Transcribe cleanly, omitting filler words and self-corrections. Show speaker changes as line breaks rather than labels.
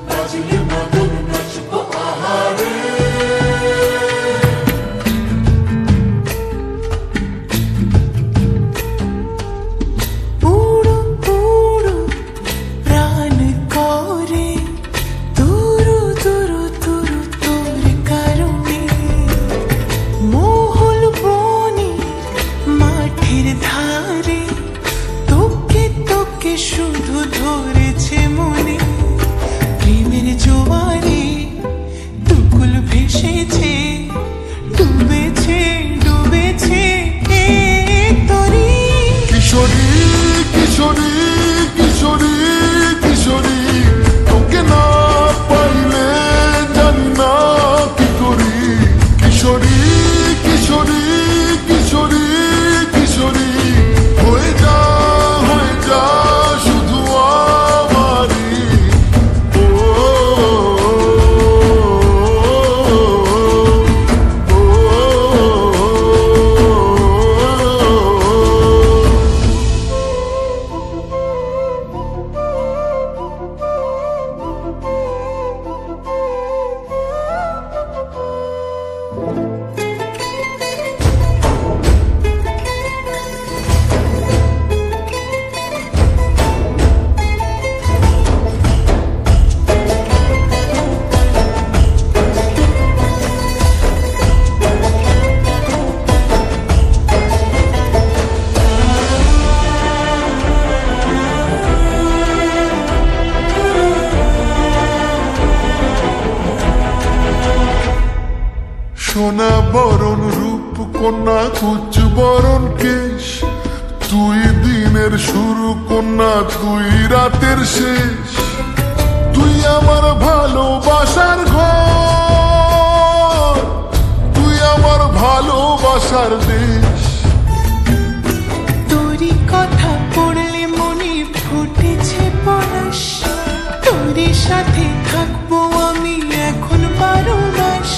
বাজলে মদন নাচবো আহারে।
শুধু ধরেছে মনে প্রেমের জোয়ারে দুকুল ভেসেছে ডুবেছে ডুবেছে তরি।
কিশোরী কিশোরী কিশোরী কিশোরী তোকে না পাইলে জানি না কি করি। কিশোরী কিশোরী কিশোরী কিশোরী হয়ে যা শুধু আমারি। সোনা বরণ রূপ কন্যা কুচ বরণ কেশ, তুই দিনের শুরু কন্যা তুই রাতের শেষ। তুই আমার ভালোবাসার ঘর, তুই আমার ভালোবাসার দেশ।
তোরই কথা পড়লে মনে ফুটেছে পলাশ, তোরই সাথে থাকবো আমি এখন 12 মাস।